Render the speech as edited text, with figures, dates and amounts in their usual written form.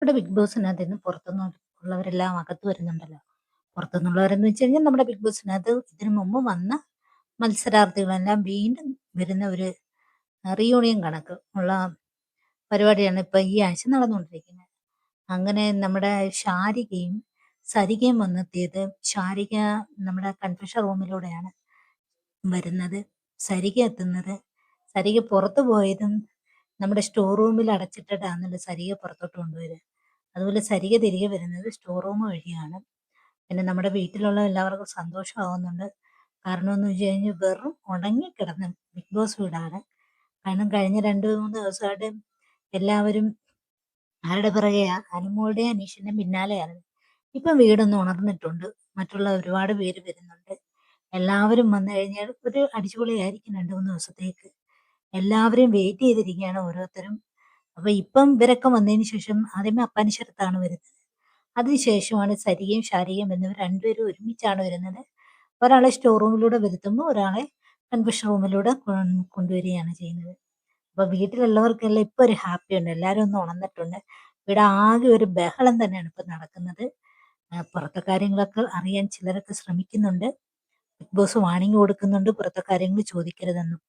ഇവിടെ ബിഗ് ബോസിനകത്ത് ഇന്ന് പുറത്തുനിന്ന് ഉള്ളവരെല്ലാം അകത്ത് വരുന്നുണ്ടല്ലോ. പുറത്തുനിന്നുള്ളവരെന്ന് വെച്ച് കഴിഞ്ഞാൽ നമ്മുടെ ബിഗ് ബോസിനകത്ത് ഇതിനു മുമ്പ് വന്ന മത്സരാർത്ഥികളെല്ലാം വീണ്ടും വരുന്ന ഒരു റീയൂണിയൻ കണക്ക് ഉള്ള പരിപാടിയാണ് ഇപ്പൊ ഈ ആഴ്ച നടന്നുകൊണ്ടിരിക്കുന്നത്. അങ്ങനെ നമ്മുടെ ശാരികയും സരികയും വന്നെത്തിയത്. ശാരിക നമ്മുടെ കൺഫെഷൻ റൂമിലൂടെയാണ് വരുന്നത്. സരിക എത്തുന്നത്, സരിക പുറത്തു പോയതും നമ്മുടെ സ്റ്റോർ റൂമിൽ അടച്ചിട്ടിട്ടാണല്ലോ സരിക പുറത്തോട്ട് കൊണ്ടുവരിക. അതുപോലെ സരിക തിരികെ വരുന്നത് സ്റ്റോർ റൂം വഴിയാണ്. പിന്നെ നമ്മുടെ വീട്ടിലുള്ള എല്ലാവർക്കും സന്തോഷമാവുന്നുണ്ട്. കാരണം എന്ന് വെച്ച് കഴിഞ്ഞാൽ വെറും ഉണങ്ങിക്കിടന്ന ബിഗ് ബോസ് വീടാണ്. കാരണം കഴിഞ്ഞ 2-3 ദിവസമായിട്ട് എല്ലാവരും ആരുടെ പിറകെയാ? അനുമോളുടെയും അനീഷിന്റെയും പിന്നാലെയാണ്. ഇപ്പം വീടൊന്ന് ഉണർന്നിട്ടുണ്ട്. മറ്റുള്ള ഒരുപാട് പേര് വരുന്നുണ്ട്. എല്ലാവരും വന്നു കഴിഞ്ഞാൽ ഒരു അടിച്ചുപൊളിയായിരിക്കും 2-3 ദിവസത്തേക്ക്. എല്ലാവരും വെയിറ്റ് ചെയ്തിരിക്കുകയാണ് ഓരോരുത്തരും. അപ്പൊ ഇപ്പം ഇവരൊക്കെ വന്നതിന് ശേഷം ആദ്യമേ അപ്പാനിശരത്താണ് വരുന്നത്. അതിനുശേഷമാണ് സരികയും ശാരികയും എന്നിവർ രണ്ടുപേരും ഒരുമിച്ചാണ് വരുന്നത്. ഒരാളെ സ്റ്റോർ റൂമിലൂടെ വരുത്തുമ്പോൾ ഒരാളെ കൺഫെഷൻ റൂമിലൂടെ കൊണ്ടുവരികയാണ് ചെയ്യുന്നത്. അപ്പൊ വീട്ടിലുള്ളവർക്കെല്ലാം ഇപ്പൊ ഒരു ഹാപ്പി ഉണ്ട്. എല്ലാവരും ഒന്ന് ഉണർന്നിട്ടുണ്ട്. ഇവിടെ ആകെ ഒരു ബഹളം തന്നെയാണ് ഇപ്പൊ നടക്കുന്നത്. പുറത്തെ കാര്യങ്ങളൊക്കെ അറിയാൻ ചിലരൊക്കെ ശ്രമിക്കുന്നുണ്ട്. ബിഗ് ബോസ് വാണിംഗ് കൊടുക്കുന്നുണ്ട് പുറത്തെ കാര്യങ്ങൾ ചോദിക്കരുതെന്നും.